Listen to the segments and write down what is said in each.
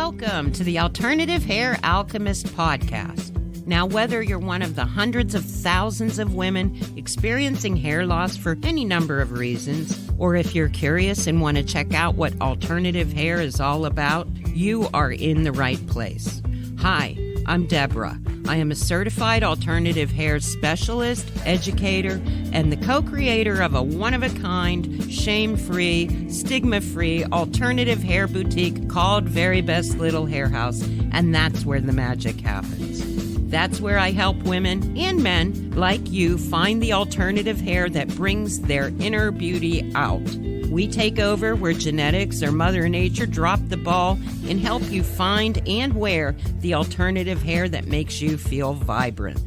Welcome to the Alternative Hair Alchemist podcast. Now, whether you're one of the hundreds of thousands of women experiencing hair loss for any number of reasons, or if you're curious and want to check out what alternative hair is all about, you are in the right place. Hi, I'm Deborah. I am a certified alternative hair specialist, educator, and the co-creator of a one-of-a-kind, shame-free, stigma-free alternative hair boutique called Very Best Little Hair House, and that's where the magic happens. That's where I help women and men like you find the alternative hair that brings their inner beauty out. We take over where genetics or Mother Nature dropped the ball and help you find and wear the alternative hair that makes you feel vibrant.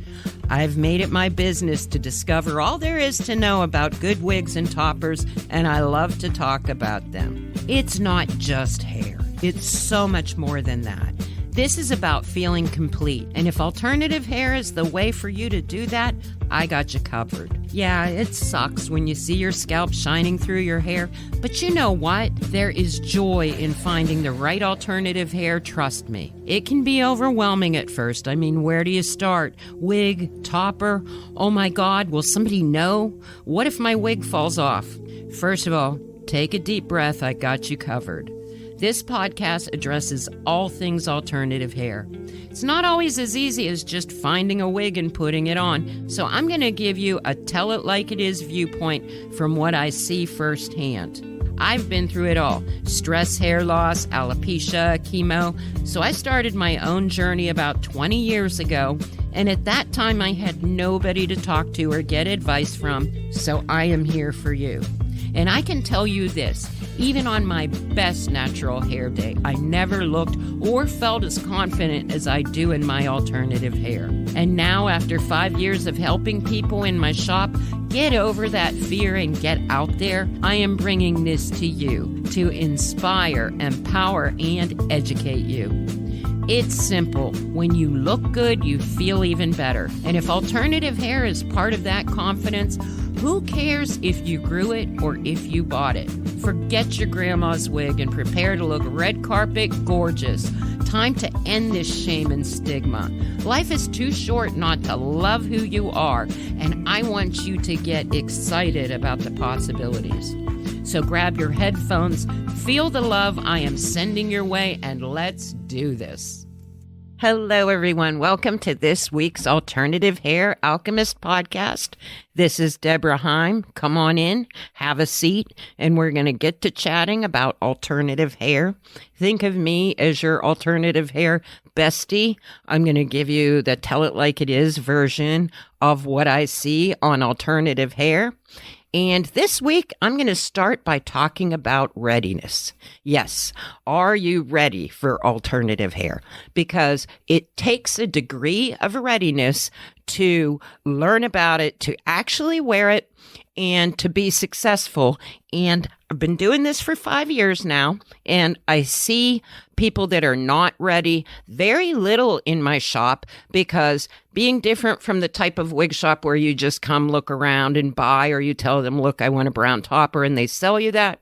I've made it my business to discover all there is to know about good wigs and toppers, and I love to talk about them. It's not just hair. It's so much more than that. This is about feeling complete, and if alternative hair is the way for you to do that, I got you covered. Yeah, it sucks when you see your scalp shining through your hair, but you know what? There is joy in finding the right alternative hair, trust me. It can be overwhelming at first. I mean, where do you start? Wig, topper? Oh my God, will somebody know? What if my wig falls off? First of all, take a deep breath, I got you covered. This podcast addresses all things alternative hair. It's not always as easy as just finding a wig and putting it on, so I'm going to give you a tell-it-like-it-is viewpoint from what I see firsthand. I've been through it all: stress, hair loss, alopecia, chemo. So I started my own journey about 20 years ago, and at that time I had nobody to talk to or get advice from, so I am here for you. And I can tell you this, even on my best natural hair day, I never looked or felt as confident as I do in my alternative hair. And now, after 5 years of helping people in my shop get over that fear and get out there, I am bringing this to you to inspire, empower, and educate you. It's simple. When you look good, you feel even better. And if alternative hair is part of that confidence, who cares if you grew it or if you bought it? Forget your grandma's wig and prepare to look red carpet gorgeous. Time to end this shame and stigma. Life is too short not to love who you are, and I want you to get excited about the possibilities. So grab your headphones, feel the love I am sending your way, and let's do this. Hello, everyone. Welcome to this week's Alternative Hair Alchemist podcast. This is Deborah Heim. Come on in, have a seat, and we're going to get to chatting about alternative hair. Think of me as your alternative hair bestie. I'm going to give you the tell it like it is version of what I see on alternative hair. And this week, I'm going to start by talking about readiness. Yes, are you ready for alternative hair? Because it takes a degree of readiness to learn about it, to actually wear it, and to be successful. And I've been doing this for 5 years now, and I see people that are not ready very little in my shop, because being different from the type of wig shop where you just come look around and buy, or you tell them, look, I want a brown topper, and they sell you that.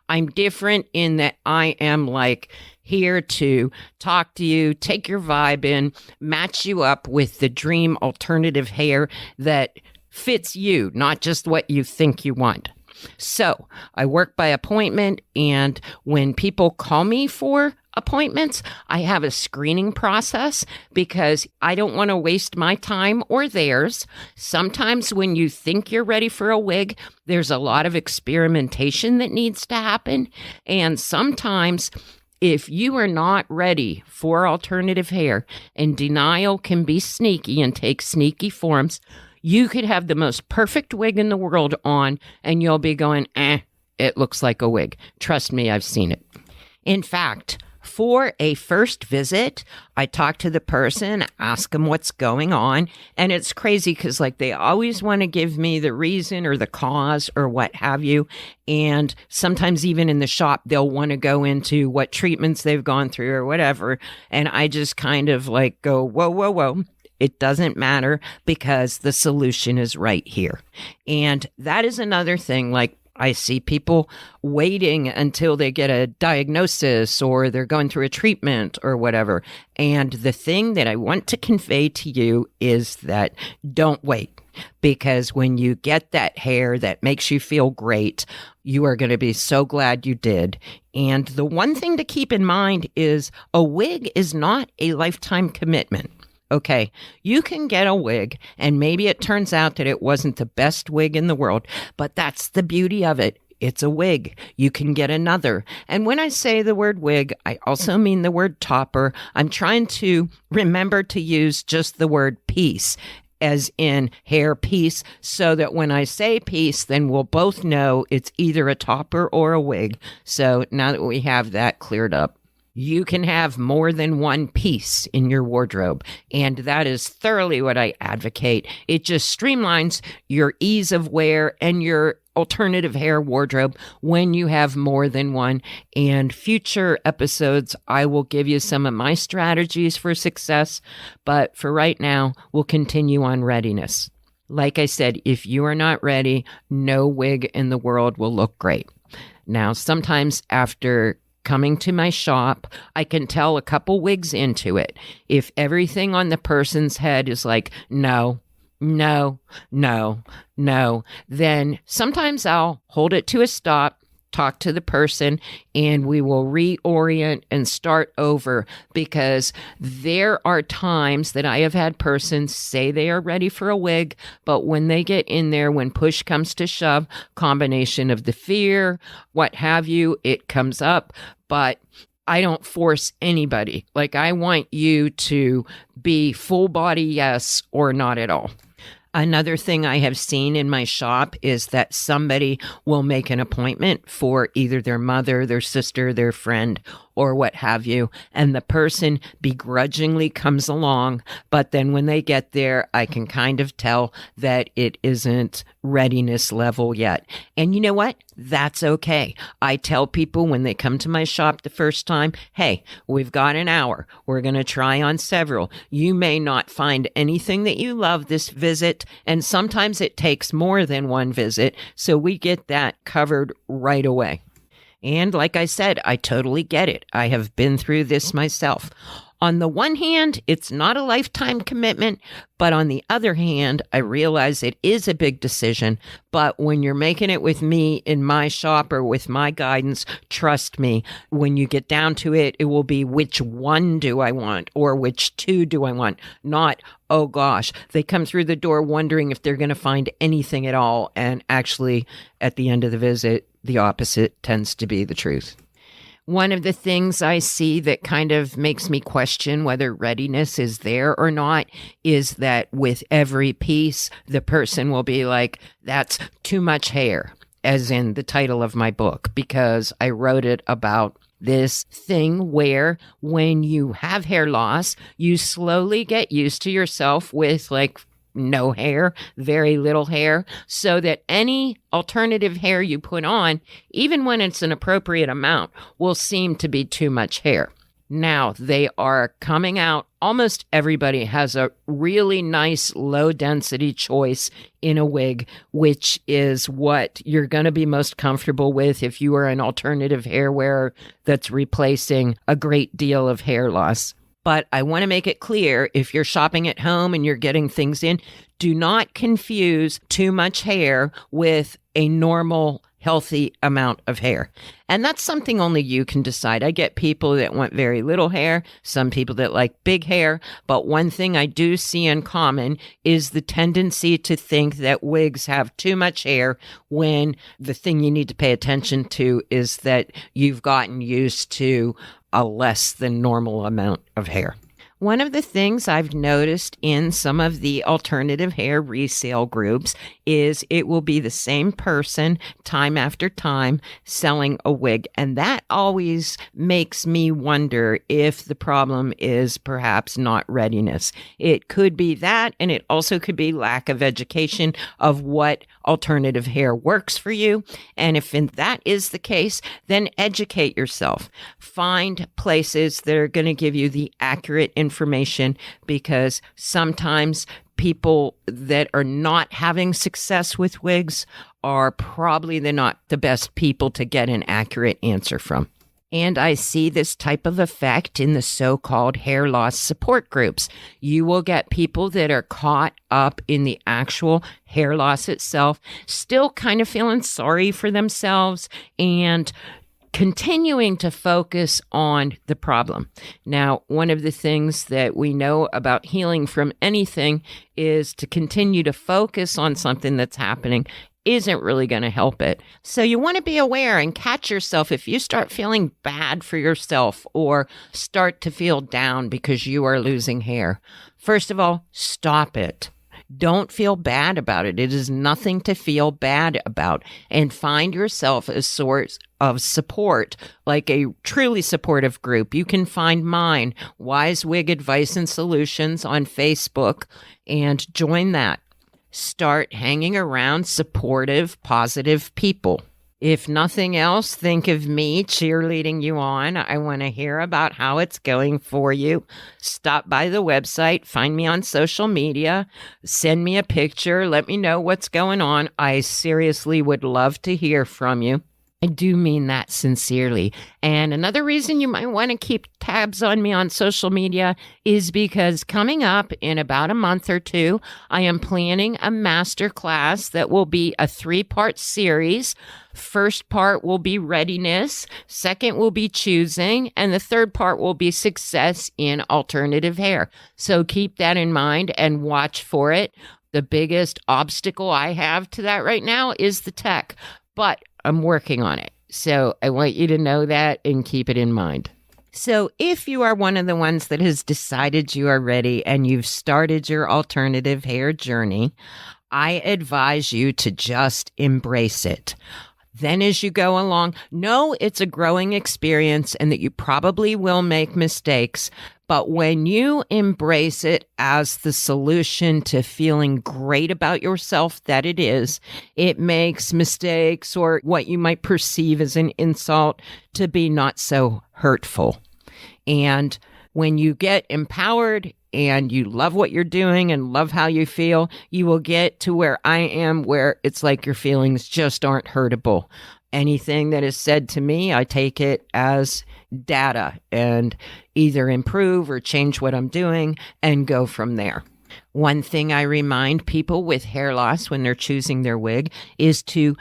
I'm different in that I am like here to talk to you, take your vibe in, match you up with the dream alternative hair that fits you, not just what you think you want. So I work by appointment, and when people call me for appointments, I have a screening process because I don't want to waste my time or theirs. Sometimes when you think you're ready for a wig, there's a lot of experimentation that needs to happen. And sometimes if you are not ready for alternative hair, and denial can be sneaky and take sneaky forms, you could have the most perfect wig in the world on, and you'll be going, it looks like a wig. Trust me, I've seen it. In fact, for a first visit, I talk to the person, ask them what's going on, and it's crazy because they always want to give me the reason or the cause or what have you, and sometimes even in the shop, they'll want to go into what treatments they've gone through or whatever, and I just kind of go, whoa, whoa, whoa. It doesn't matter because the solution is right here. And that is another thing, I see people waiting until they get a diagnosis or they're going through a treatment or whatever. And the thing that I want to convey to you is that don't wait, because when you get that hair that makes you feel great, you are going to be so glad you did. And the one thing to keep in mind is a wig is not a lifetime commitment. Okay, you can get a wig and maybe it turns out that it wasn't the best wig in the world, but that's the beauty of it. It's a wig. You can get another. And when I say the word wig, I also mean the word topper. I'm trying to remember to use just the word piece, as in hair piece, so that when I say piece, then we'll both know it's either a topper or a wig. So now that we have that cleared up, you can have more than one piece in your wardrobe, and that is thoroughly what I advocate. It just streamlines your ease of wear and your alternative hair wardrobe when you have more than one. And future episodes, I will give you some of my strategies for success, but for right now, we'll continue on readiness. Like I said, if you are not ready, no wig in the world will look great. Now, sometimes after coming to my shop, I can tell a couple wigs into it. If everything on the person's head is like, no, no, no, no, then sometimes I'll hold it to a stop, talk to the person, and we will reorient and start over, because there are times that I have had persons say they are ready for a wig, but when they get in there, when push comes to shove, combination of the fear, what have you, it comes up. But I don't force anybody. Like, I want you to be full body yes or not at all. Another thing I have seen in my shop is that somebody will make an appointment for either their mother, their sister, their friend, or what have you, and the person begrudgingly comes along, but then when they get there, I can kind of tell that it isn't readiness level yet. And you know what? That's okay. I tell people when they come to my shop the first time, hey, we've got an hour. We're going to try on several. You may not find anything that you love this visit, and sometimes it takes more than one visit, so we get that covered right away. And like I said, I totally get it. I have been through this myself. On the one hand, it's not a lifetime commitment, but on the other hand, I realize it is a big decision. But when you're making it with me in my shop or with my guidance, trust me, when you get down to it, it will be which one do I want or which two do I want, not, oh gosh, they come through the door wondering if they're going to find anything at all. And actually, at the end of the visit, the opposite tends to be the truth. One of the things I see that kind of makes me question whether readiness is there or not is that with every piece, the person will be like, that's too much hair, as in the title of my book, because I wrote it about this thing where when you have hair loss, you slowly get used to yourself with like no hair, very little hair, so that any alternative hair you put on, even when it's an appropriate amount, will seem to be too much hair. Now, they are coming out. Almost everybody has a really nice low-density choice in a wig, which is what you're going to be most comfortable with if you are an alternative hair wearer that's replacing a great deal of hair loss. But I want to make it clear, if you're shopping at home and you're getting things in, do not confuse too much hair with a normal, healthy amount of hair. And that's something only you can decide. I get people that want very little hair, some people that like big hair, but one thing I do see in common is the tendency to think that wigs have too much hair, when the thing you need to pay attention to is that you've gotten used to a less than normal amount of hair. One of the things I've noticed in some of the alternative hair resale groups is it will be the same person time after time selling a wig. And that always makes me wonder if the problem is perhaps not readiness. It could be that, and it also could be lack of education of what alternative hair works for you. And if that is the case, then educate yourself. Find places that are going to give you the accurate information, because sometimes people that are not having success with wigs are probably not the best people to get an accurate answer from. And I see this type of effect in the so-called hair loss support groups. You will get people that are caught up in the actual hair loss itself, still kind of feeling sorry for themselves and continuing to focus on the problem. Now, one of the things that we know about healing from anything is to continue to focus on something that's happening isn't really going to help it. So you want to be aware and catch yourself if you start feeling bad for yourself or start to feel down because you are losing hair. First of all, stop it. Don't feel bad about it. It is nothing to feel bad about. And find yourself a source of support, like a truly supportive group. You can find mine, Wise Wig Advice and Solutions, on Facebook, and join that. Start hanging around supportive, positive people. If nothing else, think of me cheerleading you on. I want to hear about how it's going for you. Stop by the website, find me on social media, send me a picture, let me know what's going on. I seriously would love to hear from you. I do mean that sincerely. And another reason you might want to keep tabs on me on social media is because coming up in about a month or two, I am planning a master class that will be a 3-part series. First part will be readiness, second will be choosing, and the third part will be success in alternative hair. So keep that in mind and watch for it. The biggest obstacle I have to that right now is the tech, but I'm working on it. So I want you to know that and keep it in mind. So if you are one of the ones that has decided you are ready and you've started your alternative hair journey, I advise you to just embrace it. Then as you go along, know it's a growing experience and that you probably will make mistakes. But when you embrace it as the solution to feeling great about yourself that it is, it makes mistakes or what you might perceive as an insult to be not so hurtful. And when you get empowered and you love what you're doing and love how you feel, you will get to where I am, where it's like your feelings just aren't hurtable. Anything that is said to me, I take it as data and either improve or change what I'm doing and go from there. One thing I remind people with hair loss when they're choosing their wig is to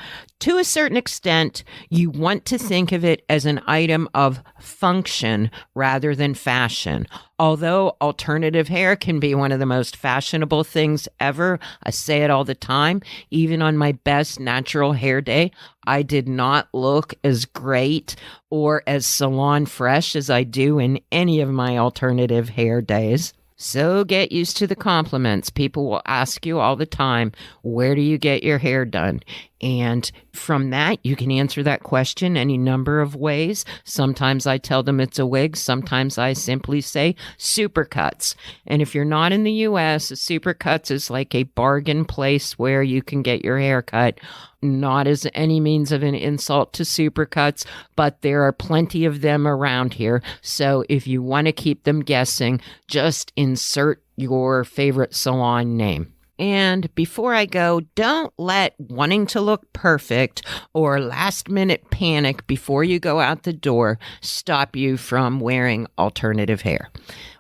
a certain extent, you want to think of it as an item of function rather than fashion. Although alternative hair can be one of the most fashionable things ever, I say it all the time, even on my best natural hair day, I did not look as great or as salon fresh as I do in any of my alternative hair days. So get used to the compliments. People will ask you all the time, where do you get your hair done? And from that, you can answer that question any number of ways. Sometimes I tell them it's a wig. Sometimes I simply say supercuts. And if you're not in the U.S., supercuts is like a bargain place where you can get your hair cut. Not as any means of an insult to supercuts, but there are plenty of them around here. So if you want to keep them guessing, just insert your favorite salon name. And before I go, don't let wanting to look perfect or last-minute panic before you go out the door stop you from wearing alternative hair.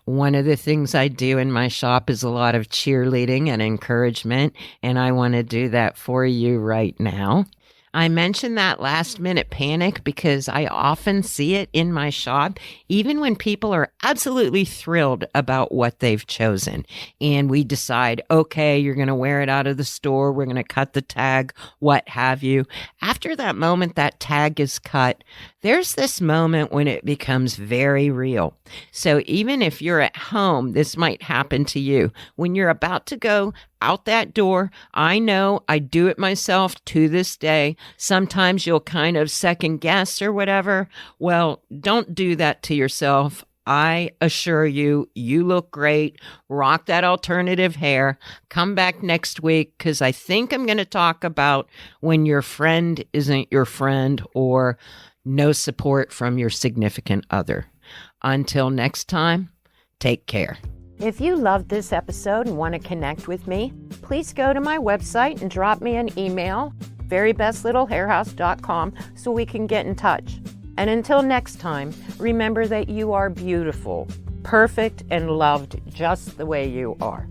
One of the things I do in my shop is a lot of cheerleading and encouragement, and I want to do that for you right now. I mention that last-minute panic because I often see it in my shop, even when people are absolutely thrilled about what they've chosen. And we decide, okay, you're going to wear it out of the store, we're going to cut the tag, what have you. After that moment that tag is cut, there's this moment when it becomes very real. So even if you're at home, this might happen to you. When you're about to go out that door, I know I do it myself to this day. Sometimes you'll kind of second guess or whatever. Well, don't do that to yourself. I assure you, you look great. Rock that alternative hair. Come back next week because I think I'm going to talk about when your friend isn't your friend or no support from your significant other. Until next time, take care. If you loved this episode and want to connect with me, please go to my website and drop me an email. verybestlittlehairhouse.com so we can get in touch. And until next time, remember that you are beautiful, perfect, and loved just the way you are.